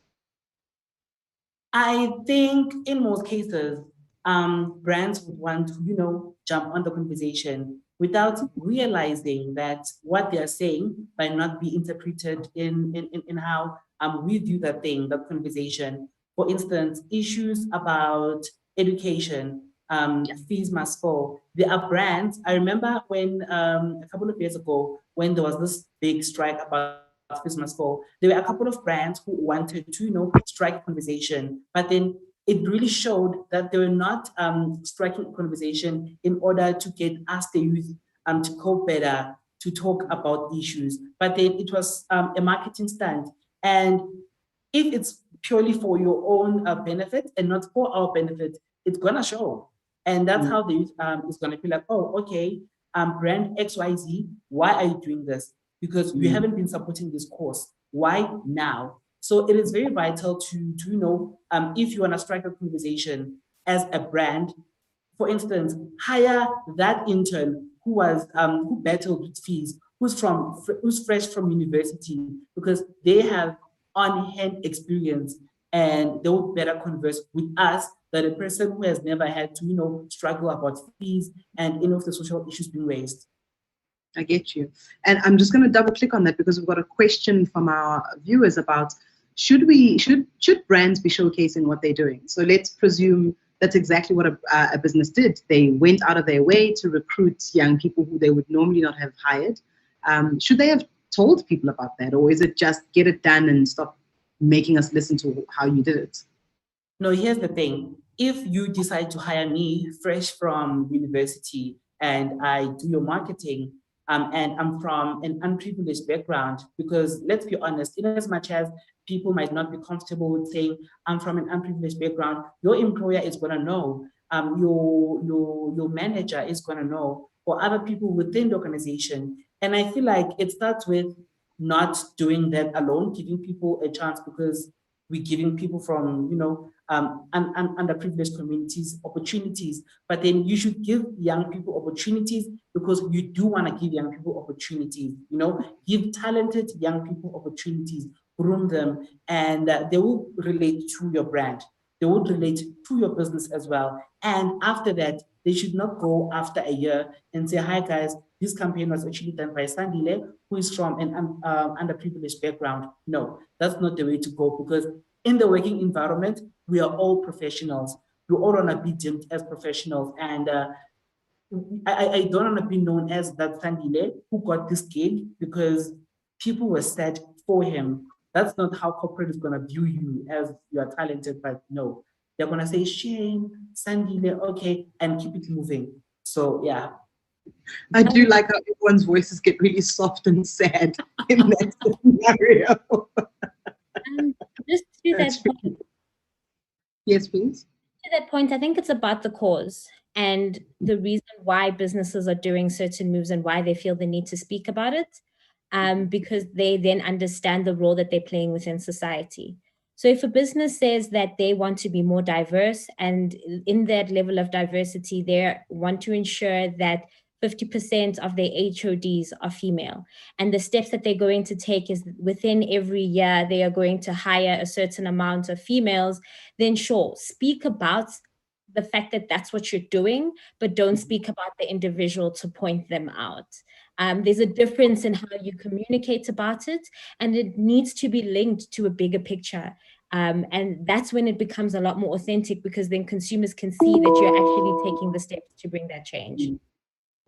Speaker 4: I think in most cases, brands would want to, jump on the conversation without realizing that what they are saying might not be interpreted in how we view that thing, that conversation. For instance, issues about education, fees must fall. There are brands. I remember when a couple of years ago, when there was this big strike about fees must fall, there were a couple of brands who wanted to, strike conversation, but then it really showed that they were not striking conversation in order to get us, the youth, to cope better, to talk about issues. But then it was a marketing stunt. And if it's purely for your own benefit and not for our benefit, it's gonna show. And that's how the youth is gonna be like, oh, okay, brand XYZ, why are you doing this? Because you haven't been supporting this cause. Why now? So it is very vital to if you want to strike a conversation as a brand, for instance, hire that intern who battled with fees, who's fresh from university, because they have on-hand experience and they would better converse with us than a person who has never had to struggle about fees and any of the social issues being raised.
Speaker 1: I get you. And I'm just going to double click on that because we've got a question from our viewers about should brands be showcasing what they're doing? So let's presume that's exactly what a business did. They went out of their way to recruit young people who they would normally not have hired. Should they have told people about that? Or is it just get it done and stop making us listen to how you did it?
Speaker 4: No, here's the thing. If you decide to hire me fresh from university and I do your marketing, and I'm from an unprivileged background, because let's be honest, in as much as people might not be comfortable with saying I'm from an unprivileged background, your employer is going to know, your manager is going to know, or other people within the organization. And I feel like it starts with not doing that alone, giving people a chance, because we're giving people from underprivileged communities opportunities, but then you should give young people opportunities because you do want to give young people opportunities, give talented young people opportunities, groom them, and they will relate to your brand. They would relate to your business as well. And after that, they should not go after a year and say, hi guys, this campaign was actually done by Sandile, who is from an underprivileged background. No, that's not the way to go, because in the working environment, we are all professionals. We all want to be deemed as professionals. And I don't want to be known as that Sandile who got this gig because people were set for him. That's not how corporate is going to view you, as you are talented, but no. They're going to say, shame, Sandile, okay, and keep it moving. So, yeah.
Speaker 1: I do like how everyone's voices get really soft and sad in that scenario.
Speaker 2: Just to that point.
Speaker 1: Yes, please.
Speaker 2: To that point, I think it's about the cause and the reason why businesses are doing certain moves and why they feel the need to speak about it, because they then understand the role that they're playing within society. So if a business says that they want to be more diverse, and in that level of diversity, they want to ensure that 50% of their HODs are female. And the steps that they're going to take is within every year, they are going to hire a certain amount of females, then sure, speak about the fact that that's what you're doing, but don't speak about the individual to point them out. There's a difference in how you communicate about it, and it needs to be linked to a bigger picture. And that's when it becomes a lot more authentic, because then consumers can see that you're actually taking the steps to bring that change.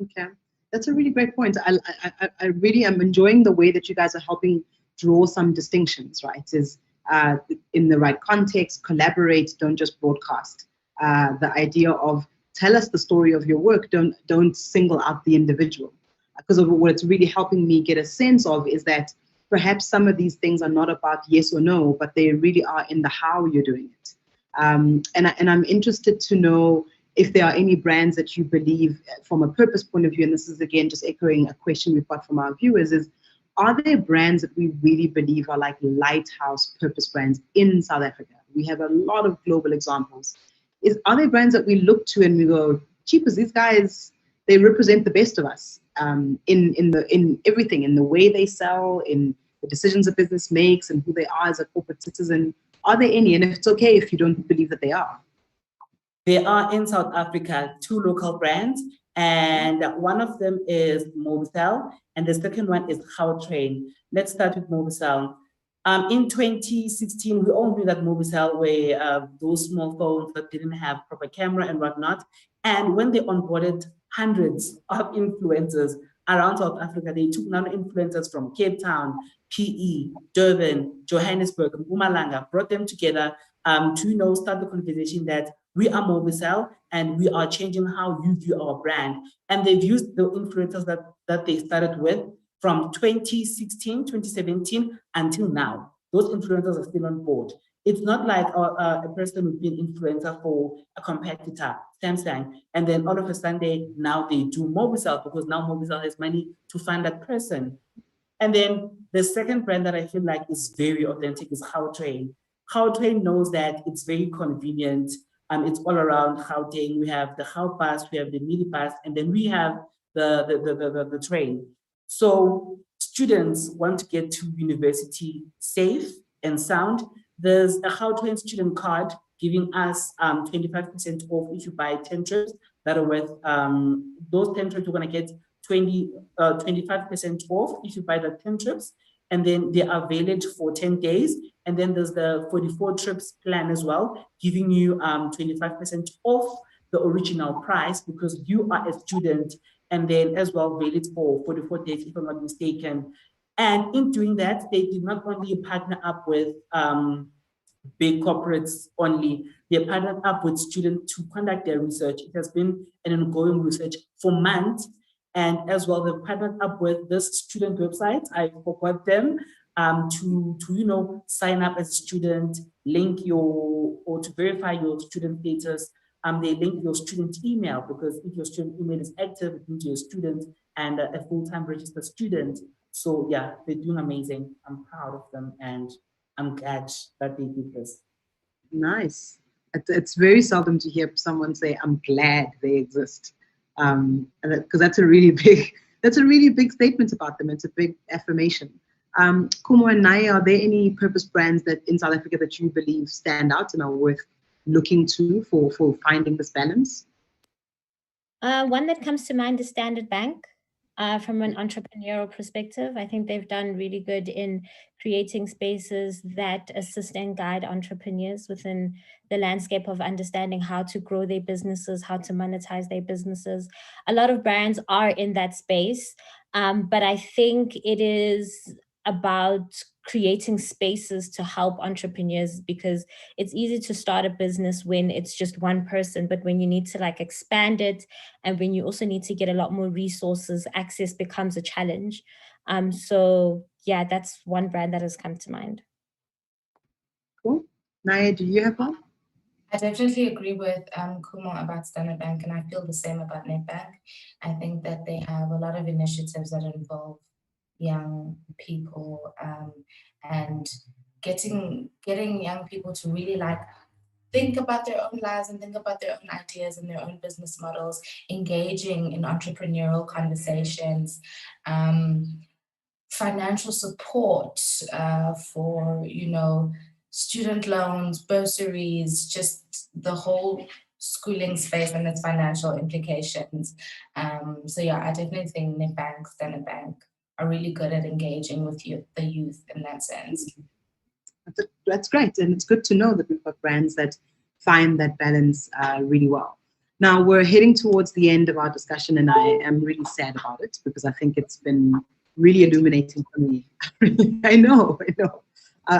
Speaker 1: Okay, that's a really great point. I really am enjoying the way that you guys are helping draw some distinctions, right? Is in the right context, collaborate, don't just broadcast. The idea of tell us the story of your work, don't single out the individual. Because of what it's really helping me get a sense of is that perhaps some of these things are not about yes or no, but they really are in the how you're doing it. And I'm interested to know if there are any brands that you believe from a purpose point of view, and this is again just echoing a question we've got from our viewers, is are there brands that we really believe are like lighthouse purpose brands in South Africa? We have a lot of global examples. Are there brands that we look to and we go, cheapers, these guys, they represent the best of us in everything, in the way they sell, in the decisions a business makes, and who they are as a corporate citizen? Are there any? And if it's okay if you don't believe that they are.
Speaker 4: There are in South Africa 2 local brands, and one of them is Mobicel, and the second one is Gautrain. Let's start with Mobicel. In 2016, we all knew that Mobicel were those small phones that didn't have proper camera and whatnot. And when they onboarded hundreds of influencers around South Africa, they took non-influencers from Cape Town, PE, Durban, Johannesburg, Mpumalanga, brought them together to start the conversation that we are Mobicel and we are changing how you view our brand. And they've used the influencers that they started with from 2016, 2017 until now. Those influencers are still on board. It's not like a person who's been influencer for a competitor, Samsung, and then all of a sudden now they do Mobicel because now Mobicel has money to fund that person. And then the second brand that I feel like is very authentic is Gautrain. Gautrain knows that it's very convenient. It's all around Gauteng. We have the Gau Pass, we have the Mini Pass, and then we have the train. So students want to get to university safe and sound. There's a Gautrain student card giving us 25% off if you buy 10 trips that are worth, those 10 trips, you're going to get 25% off if you buy the 10 trips. And then they are valid for 10 days. And then there's the 44 trips plan as well, giving you 25% off the original price because you are a student, and then as well valid for 44 days, if I'm not mistaken. And in doing that, they did not only partner up with big corporates only, they partnered up with students to conduct their research. It has been an ongoing research for months. And as well, they've partnered up with this student website, I forgot them, to sign up as a student, or to verify your student status. They link your student email because if your student email is active, it means you're a student and a full-time registered student. So yeah, they're doing amazing. I'm proud of them and I'm glad that they did this.
Speaker 1: Nice. It's very seldom to hear someone say, I'm glad they exist. Because that's a really big statement about them. It's a big affirmation. Kumo and Naya, are there any purpose brands that in South Africa that you believe stand out and are worth looking to for finding this balance?
Speaker 2: One that comes to mind is Standard Bank. From an entrepreneurial perspective, I think they've done really good in creating spaces that assist and guide entrepreneurs within the landscape of understanding how to grow their businesses, how to monetize their businesses. A lot of brands are in that space, but I think it is about creating spaces to help entrepreneurs, because it's easy to start a business when it's just one person, but when you need to expand it and when you also need to get a lot more resources, access becomes a challenge. So yeah, that's one brand that has come to mind.
Speaker 1: Cool. Naya, do you have one?
Speaker 3: I definitely agree with Kumo about Standard Bank, and I feel the same about Nedbank. I think that they have a lot of initiatives that involve young people and getting young people to really think about their own lives and think about their own ideas and their own business models, engaging in entrepreneurial conversations, financial support for student loans, bursaries, just the whole schooling space and its financial implications. So yeah, I definitely think Nedbank, Standard Bank are really good at engaging with the youth in that sense.
Speaker 1: That's great. And it's good to know that we've got brands that find that balance really well. Now we're heading towards the end of our discussion, and I am really sad about it because I think it's been really illuminating for me. I know.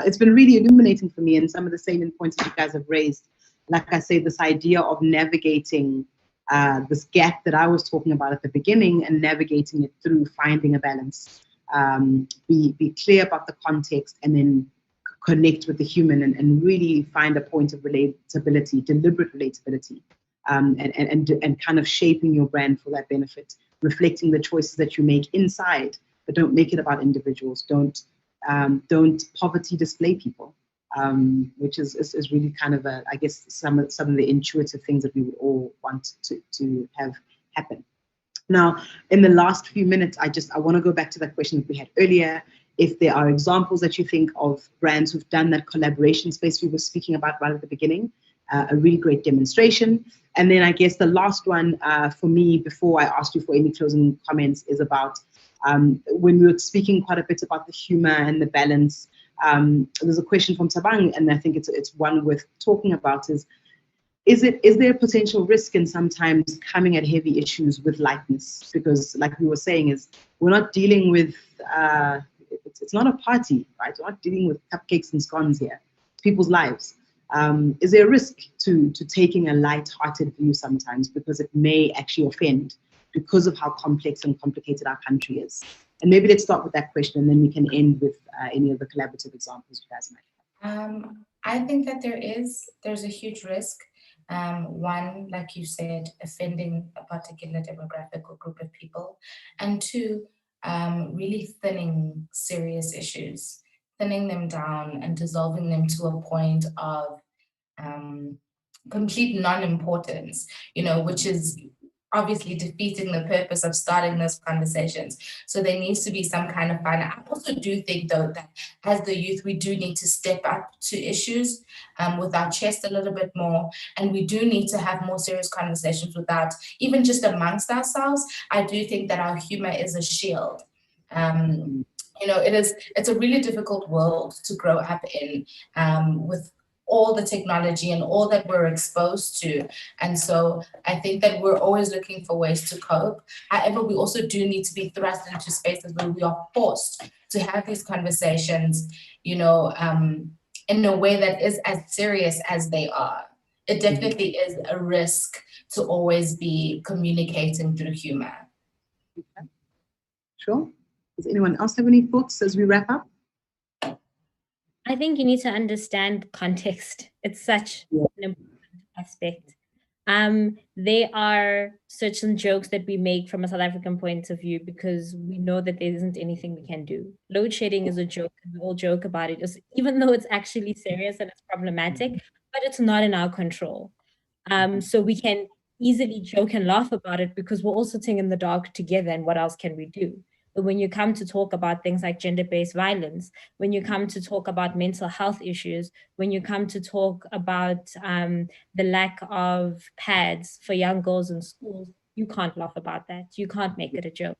Speaker 1: It's been really illuminating for me, and some of the salient points that you guys have raised. Like I say, this idea of navigating this gap that I was talking about at the beginning and navigating it through finding a balance. Be clear about the context and then connect with the human and really find a point of relatability, deliberate relatability, and kind of shaping your brand for that benefit, reflecting the choices that you make inside, but don't make it about individuals. Don't poverty display people, which is really kind of I guess some of the intuitive things that we would all want to have happen. Now, in the last few minutes, I want to go back to that question that we had earlier. If there are examples that you think of brands who've done that collaboration space we were speaking about right at the beginning, a really great demonstration. And then I guess the last one for me, before I asked you for any closing comments, is about when we were speaking quite a bit about the humor and the balance. There's a question from Tabang, and I think it's one worth talking about, is there a potential risk in sometimes coming at heavy issues with lightness? Because like we were saying, is we're not dealing with, it's not a party, right? We're not dealing with cupcakes and scones here. It's people's lives. Is there a risk to taking a light-hearted view sometimes, because it may actually offend because of how complex and complicated our country is? And maybe let's start with that question, and then we can end with any of the collaborative examples you guys might have.
Speaker 3: I think that there's a huge risk. One, like you said, offending a particular demographic or group of people. And two, really thinning serious issues, thinning them down and dissolving them to a point of complete non-importance, which is obviously defeating the purpose of starting those conversations. So there needs to be some kind of fun. I also do think, though, that as the youth, we do need to step up to issues with our chest a little bit more. And we do need to have more serious conversations without, even just amongst ourselves. I do think that our humor is a shield. It's a really difficult world to grow up in with all the technology and all that we're exposed to. And so I think that we're always looking for ways to cope. However, we also do need to be thrust into spaces where we are forced to have these conversations, in a way that is as serious as they are. It definitely is a risk to always be communicating through humor.
Speaker 1: Okay. Sure. Does anyone else have any thoughts as we wrap up?
Speaker 2: I think you need to understand context. It's such an important aspect. There are certain jokes that we make from a South African point of view because we know that there isn't anything we can do. Load shedding is a joke, and we all joke about it, even though it's actually serious and it's problematic, but it's not in our control. So we can easily joke and laugh about it because we're all sitting in the dark together, and what else can we do? But when you come to talk about things like gender-based violence, when you come to talk about mental health issues, when you come to talk about the lack of pads for young girls in schools, you can't laugh about that. You can't make it a joke.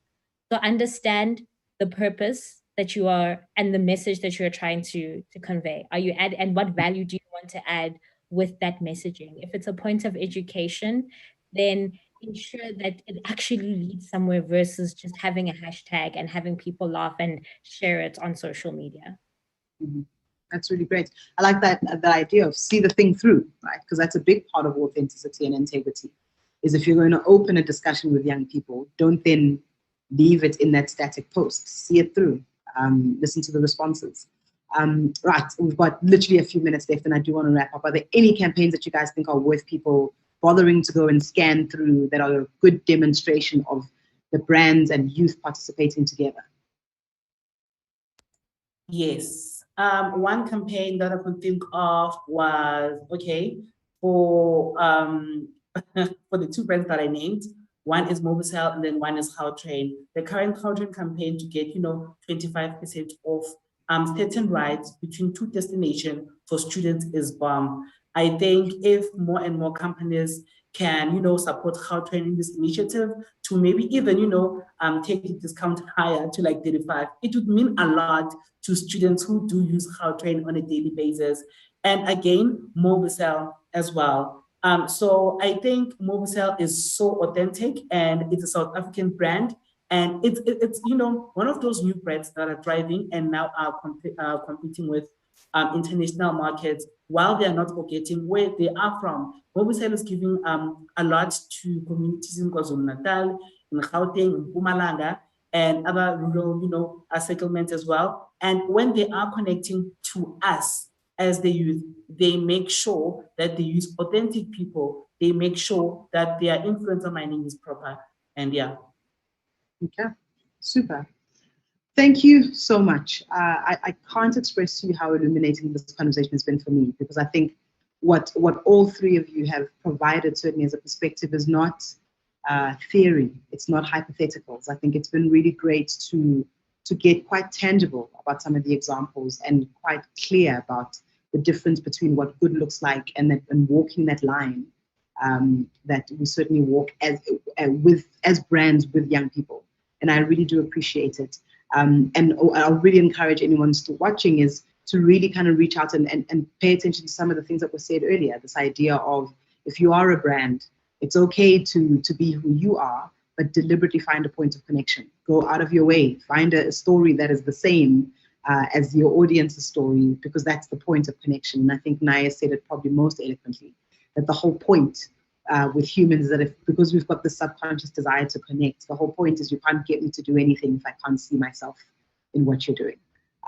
Speaker 2: So understand the purpose that you are and the message that you're trying to convey. And what value do you want to add with that messaging? If it's a point of education, then ensure that it actually leads somewhere versus just having a hashtag and having people laugh and share it on social media.
Speaker 1: Mm-hmm. That's really great. I like that idea of see the thing through, right? Because that's a big part of authenticity and integrity, is if you're going to open a discussion with young people, don't then leave it in that static post. See it through. Listen to the responses. Right, we've got literally a few minutes left and I do want to wrap up. Are there any campaigns that you guys think are worth people bothering to go and scan through that are a good demonstration of the brands and youth participating together?
Speaker 4: Yes. One campaign that I could think of was, for for the two brands that I named, one is Mobicel and then one is Gautrain. The current Gautrain campaign to get, 25% off certain rides between two destinations for students is bomb. I think if more and more companies can, support Gautrain in this initiative to maybe even, take the discount higher to like 35, it would mean a lot to students who do use Gautrain on a daily basis. And again, Mobicel as well. So I think Mobicel is so authentic and it's a South African brand. And it's one of those new brands that are thriving and now are competing with international markets while they are not forgetting where they are from. Mobicel is giving a lot to communities in KwaZulu-Natal, in Gauteng, in Mpumalanga, and other rural, settlements as well. And when they are connecting to us as the youth, they make sure that they use authentic people. They make sure that their influencer mining is proper. And yeah.
Speaker 1: Okay, super. Thank you so much. I can't express to you how illuminating this conversation has been for me, because I think what all three of you have provided, certainly as a perspective, is not theory. It's not hypotheticals. I think it's been really great to get quite tangible about some of the examples and quite clear about the difference between what good looks like and walking that line that we certainly walk as brands with young people. And I really do appreciate it. And I'll really encourage anyone still watching is to really kind of reach out and pay attention to some of the things that were said earlier. This idea of, if you are a brand, it's okay to be who you are, but deliberately find a point of connection. Go out of your way, find a story that is the same as your audience's story, because that's the point of connection. And I think Naya said it probably most eloquently, that the whole point with humans is that because we've got this subconscious desire to connect, the whole point is you can't get me to do anything if I can't see myself in what you're doing.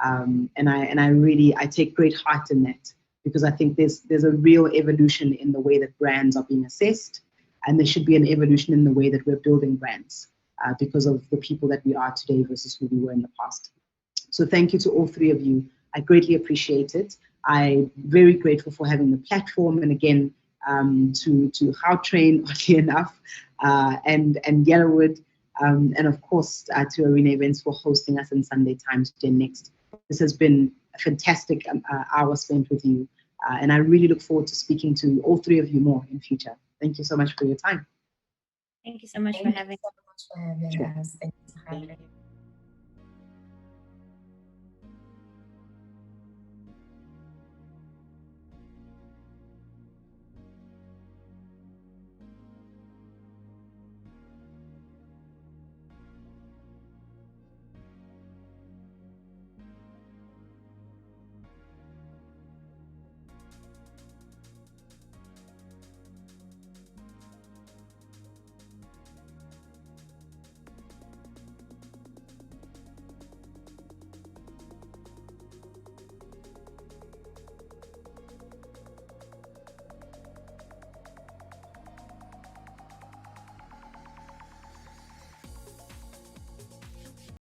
Speaker 1: And I take great heart in that, because I think there's a real evolution in the way that brands are being assessed, and there should be an evolution in the way that we're building brands because of the people that we are today versus who we were in the past. So thank you to all three of you. I greatly appreciate it. I'm very grateful for having the platform, and again, to Howtrain, oddly enough, and Yellowwood, and of course to Arena Events for hosting us in Sunday Times Gen Next. This has been a fantastic hour spent with you, and I really look forward to speaking to all three of you more in future. Thank you so much for your time.
Speaker 2: Thank you so much for having us.
Speaker 3: Thank you so much for having us. Thank you for having us.